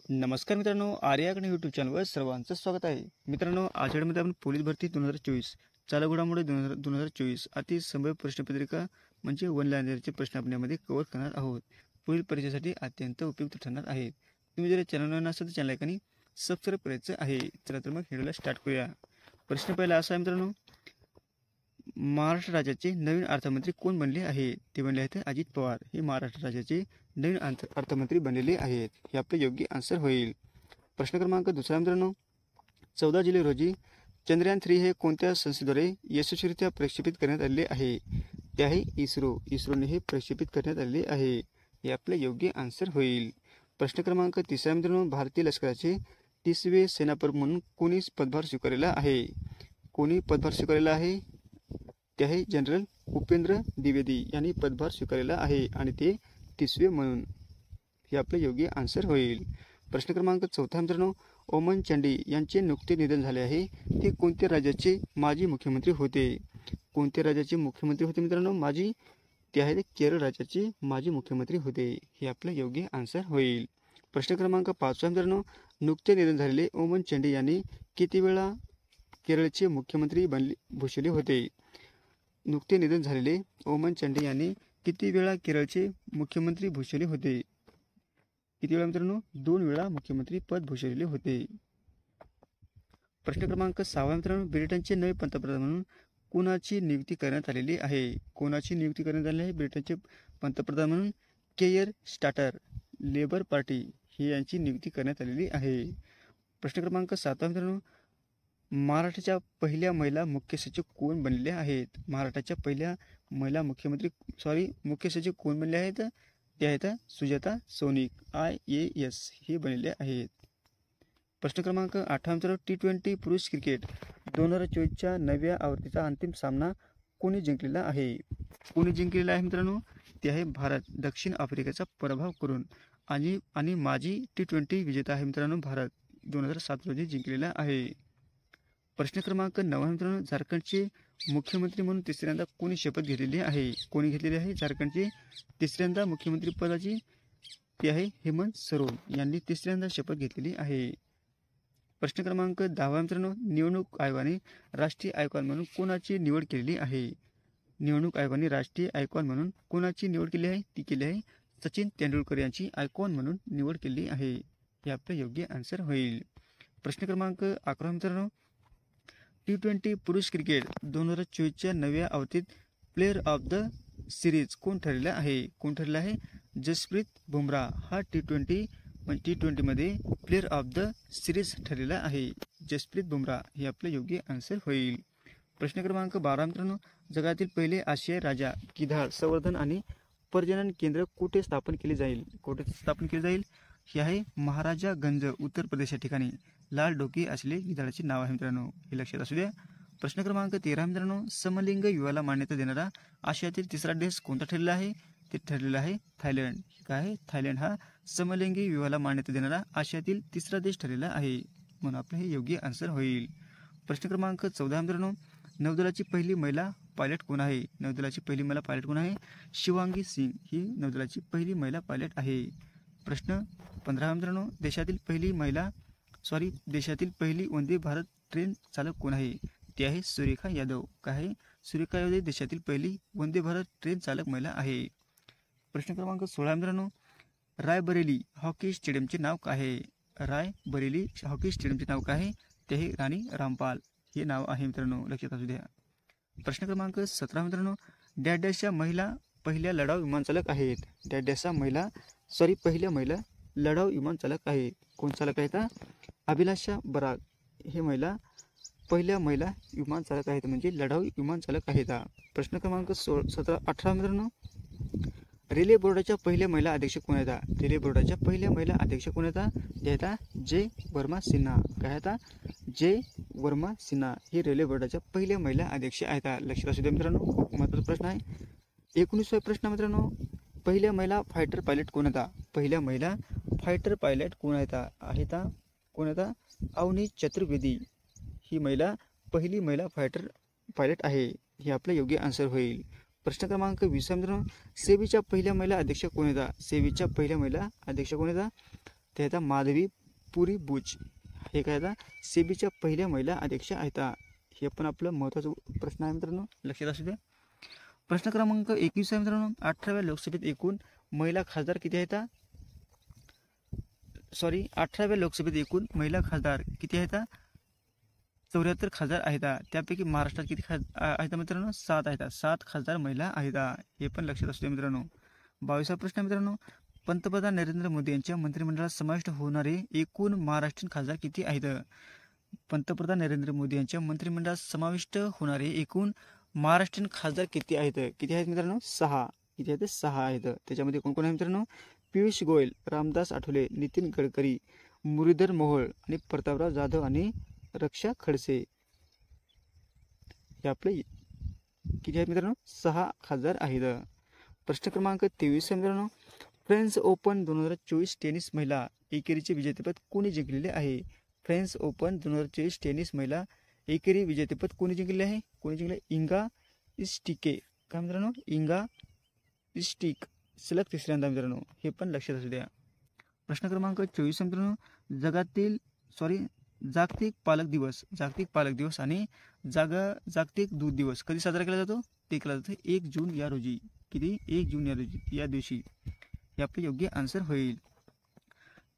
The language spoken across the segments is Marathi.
नमस्कार मित्रांनो, आर्याकडे यूट्यूब चॅनलवर सर्वांचं स्वागत आहे. मित्रांनो, आषाढमध्ये आपण पोलीस भरती 2024 चालू घडामोडी 2024 अति संभाव्य प्रश्नपत्रिका म्हणजे वन लाइनरचे प्रश्न आपण यामध्ये कव्हर करणार आहोत. पुढील परीक्षेसाठी अत्यंत उपयुक्त ठरणार आहेत. तुम्ही जर चॅनलवर नसेल तर चॅनल ऐकून सबस्क्राईब करायचं आहे. चला तर मग व्हिडिओला स्टार्ट करूया. प्रश्न पहिला असा आहे मित्रांनो, महाराष्ट्र राज्याचे नवीन अर्थमंत्री कोण बनले आहे? ते बनले आहेत अजित पवार. हे महाराष्ट्र राज्याचे नवीन अर्थमंत्री बनलेले आहेत. हे आपले योग्य आन्सर होईल. प्रश्न क्रमांक दुसरा मित्रांनो, 14 जुलै रोजी चंद्रयान 3 हे कोणत्या संस्थेद्वारे यशस्वीरित्या प्रक्षेपित करण्यात आले आहे? ते आहे इस्रोने हे प्रक्षेपित करण्यात आले आहे. हे आपले योग्य आन्सर होईल. प्रश्न क्रमांक तिसरा मित्रांनो, भारतीय लष्कराचे 30वे सेनाप्रमुख म्हणून कोणी पदभार स्वीकारलेला आहे? कोणी पदभार स्वीकारलेला आहे? ते आहे जनरल उपेंद्र द्विवेदी यांनी पदभार स्वीकारलेला आहे आणि ते 30वे म्हणून. हे आपले योग्य आन्सर होईल. प्रश्न क्रमांक चौथा मित्रांनो, ओमन चांडी यांचे नुकते निधन झाले आहे. ते कोणत्या राज्याचे माजी मुख्यमंत्री होते? कोणत्या राज्याचे मुख्यमंत्री होते मित्रांनो? ते आहेत केरळ राज्याचे माजी मुख्यमंत्री होते. हे आपलं योग्य आन्सर होईल. प्रश्न क्रमांक 5 मित्रांनो, नुकते निधन झालेले ओमन चांडी यांनी किती वेळा केरळचे मुख्यमंत्री भूषवले होते? नुकते निधन झालेले ओमन चांडी यांनी किती वेळा केरळचे मुख्यमंत्री भूषवले होते? किती वेळा मित्रांनो? 2 वेळा मुख्यमंत्री पद भूषवलेले होते. प्रश्न क्रमांक 6 मित्रांनो, ब्रिटनचे नवे पंतप्रधान म्हणून कोणाची नियुक्ती करण्यात आलेली आहे? कोणाची नियुक्ती करण्यात आली आहे ब्रिटनचे पंतप्रधान म्हणून? केयर स्टार्टर, लेबर पार्टी ही यांची नियुक्ती करण्यात आलेली आहे. प्रश्न क्रमांक 7 मित्रांनो, महाराष्ट्राच्या पहिल्या महिला मुख्य सचिव कोण बनलेले आहेत? महाराष्ट्राच्या पहिल्या महिला मुख्य सचिव कोण बनले आहेत? ते आहेत सुजाता सोनिक, IAS हे बनलेले आहेत. प्रश्न क्रमांक 8 मित्रांनो, T20 पुरुष क्रिकेट 2024च्या नव्या आवृत्तीचा अंतिम सामना कोणी जिंकलेला आहे? कोणी जिंकलेला आहे मित्रांनो? ते आहे भारत. दक्षिण आफ्रिकेचा पराभव करून आणि माजी T20 विजेता आहे मित्रांनो भारत. 2007 रोजी जिंकलेला आहे. प्रश्न क्रमांक 9 मित्रांनो, झारखंडचे मुख्यमंत्री म्हणून तिसऱ्यांदा कोणी शपथ घेतलेली आहे? कोणी घेतलेली आहे झारखंडचे तिसऱ्यांदा मुख्यमंत्री पदाची? ते आहे हेमंत सोरेन यांनी तिसऱ्यांदा शपथ घेतलेली आहे. प्रश्न क्रमांक 10 मित्रांनो, निवडणूक आयोगाने राष्ट्रीय आयकॉन म्हणून कोणाची निवड केलेली आहे? निवडणूक आयोगाने राष्ट्रीय आयकॉन म्हणून कोणाची निवड केली आहे? ती केली आहे सचिन तेंडुलकर यांची आयकॉन म्हणून निवड केली आहे. हे आपलं योग्य आन्सर होईल. प्रश्न क्रमांक 11 मित्रांनो, T20 पुरुष क्रिकेट 2024च्या नव्या आवृत्तीत प्लेअर ऑफ द सिरीज कोण ठरलेला आहे? कोण ठरलेला आहे? जसप्रीत बुमराह हा T20 मध्ये प्लेअर ऑफ द सिरीज ठरलेला आहे. जसप्रीत बुमराह हे आपलं योग्य आन्सर होईल. प्रश्न क्रमांक 12 मित्रांनो, जगातील पहिले आशियाई राजा गिधाड संवर्धन आणि प्रजनन केंद्र कुठे स्थापन केले जाईल? कुठे स्थापन केले जाईल? हे आहे महाराजागंज, उत्तर प्रदेश या ठिकाणी. लाल डोके असलेले गिधाडाचे नाव आहे मित्रांनो, हे लक्षात असू द्या. प्रश्न क्रमांक 13 मित्रांनो, समलिंग विवाहाला मान्यता देणारा आशियातील तिसरा देश कोणता ठरलेला आहे? ते ठरलेला आहे थायलंड. काय आहे? थायलंड हा समलिंगी विवाहाला मान्यता देणारा आशियातील तिसरा देश ठरलेला आहे. म्हणून आपलं हे योग्य आन्सर होईल. प्रश्न क्रमांक 14 मित्रांनो, नौदलाची पहिली महिला पायलट कोण आहे? नौदलाची पहिली महिला पायलट कोण आहे? शिवांगी सिंग ही नौदलाची पहिली महिला पायलट आहे. प्रश्न 15 मित्रांनो, देशातील पहिली वंदे भारत ट्रेन चालक कोण आहे? ते आहे सुरेखा यादव. काय आहे? सुरेखा यादव देशातील पहिली वंदे भारत ट्रेन चालक महिला आहे. प्रश्न क्रमांक 16 मित्रांनो, रायबरेली हॉकी स्टेडियमचे नाव काय आहे? रायबरेली हॉकी स्टेडियमचे नाव काय आहे? ते आहे राणी रामपाल हे नाव आहे मित्रांनो, लक्षात असू द्या. प्रश्न क्रमांक 17 मित्रांनो, डॅशच्या महिला पहिल्या लढाऊ विमानचालक आहेत. पहिल्या महिला लढाऊ विमानचालक आहेत. कोण चालक आहेत? अभिलाषा बराग हे पहिल्या महिला विमानचालक आहेत, म्हणजे लढाऊ विमानचालक आहेत. प्रश्न क्रमांक 18 मित्रांनो, रेल्वे बोर्डाच्या पहिल्या महिला अध्यक्ष कोण आहेत? रेल्वे बोर्डाच्या पहिल्या महिला अध्यक्ष कोण आहेत? ते आहेत जय वर्मा सिन्हा. काय आहेत? जय वर्मा सिन्हा हे रेल्वे बोर्डाच्या पहिल्या महिला अध्यक्ष आहेत. लक्षात असू द्या मित्रांनो, खूप महत्त्वाचा प्रश्न आहे. 19वा प्रश्न मित्रांनो, पहिल्या महिला फायटर पायलट कोण आहेत? पहिल्या महिला फायटर पायलट कोण आहेत? कोण आहेत? अवनी चतुर्वेदी ही पहिली महिला फायटर पायलट आहे. हे आपलं योग्य आन्सर होईल. प्रश्न क्रमांक 20 मित्रांनो, सेबीच्या पहिल्या महिला अध्यक्ष कोण आहेत? सेबीच्या पहिल्या महिला अध्यक्ष कोण आहेत? ते आहेत माधवी पुरी बुच. हे काय आता सेबीच्या पहिल्या महिला अध्यक्ष आहेत. हे पण आपलं महत्त्वाचं प्रश्न आहे मित्रांनो, लक्षात असू द्या. प्रश्न क्रमांक 21 आहे मित्रांनो, 18व्या लोकसभेत एकूण महिला खासदार किती आहेत? 18व्या लोकसभेत एकूण महिला खासदार किती आहेत? 74 खासदार आहेत. त्यापैकी महाराष्ट्रात किती आहेत मित्रांनो? 7 आहेत. 7 खासदार महिला आहेत. हे पण लक्षात असू द्या मित्रांनो. 22वा प्रश्न मित्रांनो, पंतप्रधान नरेंद्र मोदी यांच्या मंत्रिमंडळात समाविष्ट होणारे एकूण महाराष्ट्रीयन खासदार किती आहेत? पंतप्रधान नरेंद्र मोदी यांच्या मंत्रिमंडळात समाविष्ट होणारे एकूण महाराष्ट्रीयन खासदार किती आहेत? किती आहेत मित्रांनो? 6. किती आहेत? 6 आहेत. त्याच्यामध्ये कोण कोण आहे मित्रांनो? पियुष गोयल, रामदास आठवले, नितीन गडकरी, मुरलीधर मोहोळ आणि प्रतापराव जाधव आणि रक्षा खडसे. हे आपले किती आहेत मित्रांनो? 6 खासदार आहेत. प्रश्न क्रमांक 23 मित्रांनो, फ्रेंच ओपन 2024 टेनिस महिला एकेरीचे विजेतेपद कोणी जिंकलेले आहे? फ्रेंच ओपन 2024 टेनिस महिला एकेरी विजेतेपद कोणी जिंकले आहे? कोणी जिंकले? इंगा इस्टिके. काय मित्रांनो? इंगा इस्टिक. सलग तिसऱ्यांदा मित्रांनो. हे पण लक्षात असू द्या. प्रश्न क्रमांक 24 मित्रांनो, जागतिक पालक दिवस आणि जागतिक दूध दिवस कधी साजरा केला जातो? ते केला जातो 1 जून या रोजी. किती? 1 जून या दिवशी. हे आपले योग्य आन्सर होईल.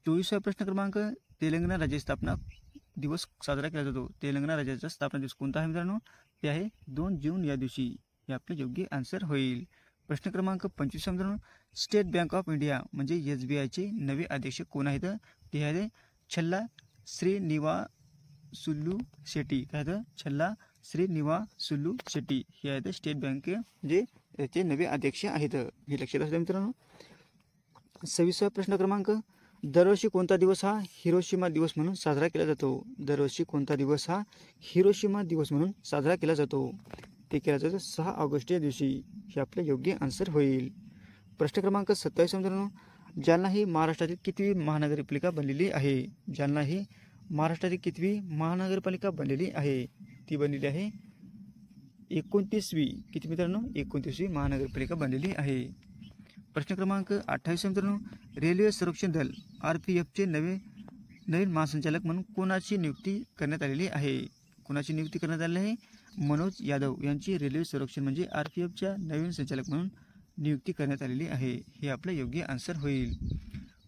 24वा प्रश्न क्रमांक, तेलंगणा राज्य स्थापना दिवस साजरा केला जातो. तेलंगणा राज्याचा स्थापना दिवस कोणता आहे मित्रांनो? ते आहे 2 जून या दिवशी. हे आपले योग्य आन्सर होईल. प्रश्न क्रमांक 25 मित्रांनो, स्टेट बँक ऑफ इंडिया म्हणजे SBIचे नवे अध्यक्ष कोण आहेत? ते आहेत छल्ला श्रीनिवासुलू शेट्टी. काय आहेत? छल्ला श्रीनिवासुलू शेट्टी हे आहेत स्टेट बँक म्हणजे याचे नवे अध्यक्ष आहेत. हे लक्षात असू द्या मित्रांनो. 26वा प्रश्न क्रमांक, दरवर्षी कोणता दिवस हा हिरोशिमा दिवस म्हणून साजरा केला जातो? दरवर्षी कोणता दिवस हा हिरोशिमा दिवस म्हणून साजरा केला जातो? ते केला जातो 6 ऑगस्ट या दिवशी. हे आपलं योग्य आन्सर होईल. प्रश्न क्रमांक 27 मित्रांनो, जालना ही महाराष्ट्रातील कितवी महानगरपालिका बनलेली आहे? जालना ही महाराष्ट्रातील कितवी महानगरपालिका बनलेली आहे? ती बनलेली आहे 29वी. किती मित्रांनो? 29वी महानगरपालिका बनलेली आहे. प्रश्न क्रमांक 28 मित्रांनो, रेल्वे संरक्षण दल RPFचे नवीन महासंचालक म्हणून कोणाची नियुक्ती करण्यात आलेली आहे? कोणाची नियुक्ती करण्यात आलेली आहे? मनोज यादव यांची रेल्वे संरक्षण म्हणजे RPFच्या नवीन संचालक म्हणून नियुक्ती करण्यात आलेली आहे. हे आपलं योग्य आन्सर होईल.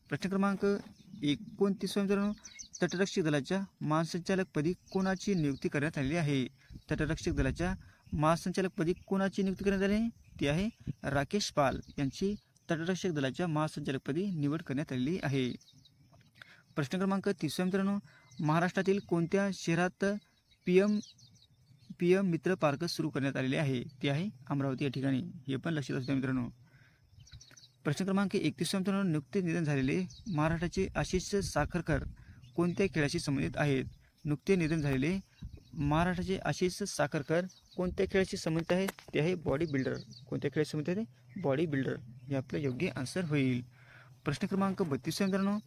प्रश्न क्रमांक 29 मित्रांनो, तटरक्षक दलाच्या महासंचालकपदी कोणाची नियुक्ती करण्यात आलेली आहे? तटरक्षक दलाच्या महासंचालकपदी कोणाची नियुक्ती करण्यात आली आहे? ती आहे राकेश पाल यांची तटरक्षक दलाच्या महासंचालकपदी निवड करण्यात आलेली आहे. प्रश्न क्रमांक 30 मित्रांनो, महाराष्ट्रातील कोणत्या शहरात PM मित्र पार्क सुरू करण्यात आलेले आहे? ते आहे अमरावती या ठिकाणी. हे पण लक्षात असू द्या मित्रांनो. प्रश्न क्रमांक 31 मित्रांनो, नुकते निधन झालेले महाराष्ट्राचे आशिष साखरकर कोणत्या खेळाशी संबंधित आहेत? नुकते निधन झालेले महाराष्ट्राचे आशिष साखरकर कोणत्या खेळाशी संबंधित आहेत? ते आहे बॉडी बिल्डर. कोणत्या खेळाशी संबंधित आहे? Body builder. हे आपलं योग्य आन्सर होईल. प्रश्न क्रमांक 32 मित्रांनो,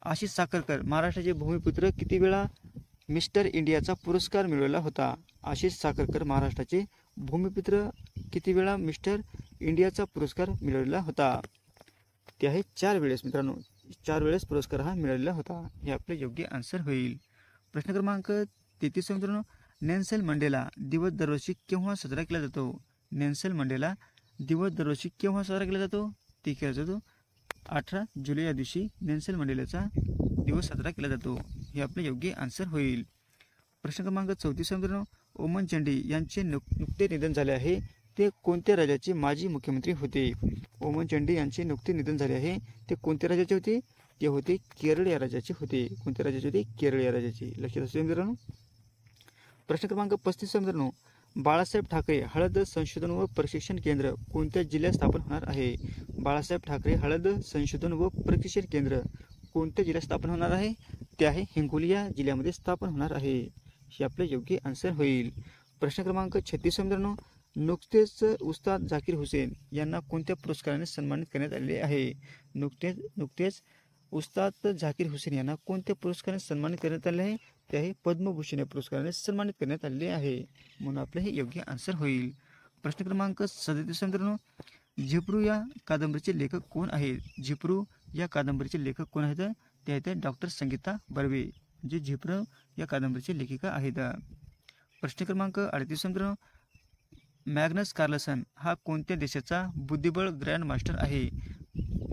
आशिष साखरकर महाराष्ट्राचे भूमिपुत्र किती वेळा मिस्टर इंडियाचा पुरस्कार मिळवला होता? आशिष साखरकर महाराष्ट्राचे भूमिपुत्र किती वेळा मिस्टर इंडियाचा पुरस्कार मिळवलेला होता? ते आहे 4 वेळेस मित्रांनो. 4 वेळेस पुरस्कार हा मिळालेला होता. हे आपले योग्य आन्सर होईल. प्रश्न क्रमांक 33 मित्रांनो, नेल्सन मंडेला दिवस दरवर्षी केव्हा साजरा केला जातो? नेल्सन मंडेला दिवस दरवर्षी केव्हा साजरा केला जातो? ते केला जातो 18 जुलै या दिवशी नेल्सन मंडेलाचा दिवस साजरा केला जातो. हे आपले योग्य आन्सर होईल. प्रश्न क्रमांक 34 मित्रांनो, ओमन चांडी यांचे नुकते निधन झाले आहे. ते कोणत्या राज्याचे माजी मुख्यमंत्री होते? ओमन चांडी यांचे नुकते निधन झाले आहे. ते कोणत्या राज्याचे होते? ते होते केरळ या राज्याचे होते. कोणत्या राज्याचे होते? केरळ या राज्याचे. लक्षात असू द्या मित्रांनो. प्रश्न क्रमांक 35 मित्रांनो, बाळासाहेब ठाकरे हळद संशोधन व प्रशिक्षण केंद्र कोणत्या जिल्ह्यात स्थापन होणार आहे? बाळासाहेब ठाकरे हळद संशोधन व प्रशिक्षण केंद्र कोणत्या जिल्ह्यात स्थापन होणार आहे? ते आहे हिंगोली या जिल्ह्यामध्ये स्थापन होणार आहे. हे आपले योग्य आन्सर होईल. प्रश्न क्रमांक 36 मित्रांनो, नुकतेच उस्ताद झाकीर हुसेन यांना कोणत्या पुरस्काराने सन्मानित करण्यात आलेले आहे? नुकतेच उस्ताद झाकीर हुसेन यांना कोणत्या पुरस्काराने सन्मानित करण्यात आले आहे? ते आहे पद्मभूषण या पुरस्काराने सन्मानित करण्यात आलेले आहे. म्हणून आपले हे योग्य आन्सर होईल. प्रश्न क्रमांक 37 मित्रांनो, झिपरू या कादंबरीचे लेखक कोण आहेत? झिपरू या कादंबरीचे लेखक कोण आहेत? ते आहेत डॉक्टर संगीता बर्वे, जे झिप्रो या कादंबरीची लेखिका आहेत. प्रश्न क्रमांक 38 मित्रांनो, मॅग्नस कार्लसन हा कोणत्या देशाचा बुद्धिबळ ग्रँड मास्टर आहे?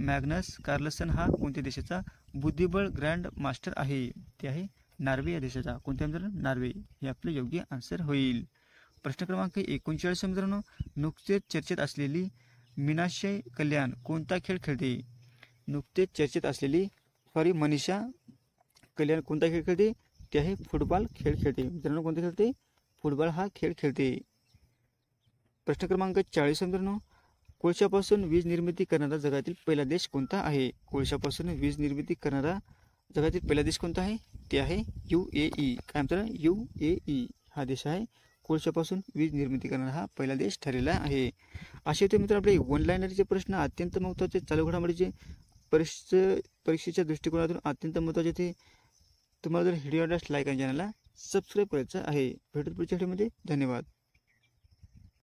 मॅग्नस कार्लसन हा कोणत्या देशाचा बुद्धिबळ ग्रँड मास्टर आहे? ते आहे नॉर्वे या देशाचा. कोणत्या मित्रांनो? नॉर्वे हे आपलं योग्य आन्सर होईल. प्रश्न क्रमांक 39 मित्रांनो, नुकतेच चर्चेत असलेली मीनाक्षी कल्याण कोणता खेळ खेळते? नुकतेच चर्चेत असलेली मनीषा कल्याण कोणता खेळ खेळते? ते आहे फुटबॉल खेळ खेळते. मित्रांनो कोणता खेळते? फुटबॉल हा खेळ खेळते. प्रश्न क्रमांक 40 मित्रांनो, कोळशापासून वीज निर्मिती करणारा जगातील पहिला देश कोणता आहे? कोळशापासून वीज निर्मिती करणारा जगातील पहिला देश कोणता आहे? ते आहे UAE. काय म्हणतात? UAE हा देश आहे कोळशापासून वीज निर्मिती करणारा हा पहिला देश ठरलेला आहे. असे होते मित्र आपले वन लाईनरचे प्रश्न, अत्यंत महत्त्वाचे चालू घडामोडीचे परीक्षेच्या दृष्टिकोनातून अत्यंत महत्त्वाचे ते. तुम्हाला जर व्हिडिओ आवडल्यास लाईक आणि चॅनलला सबस्क्राईब करायचं आहे. भेटू पुढच्या व्हिडिओमध्ये. धन्यवाद.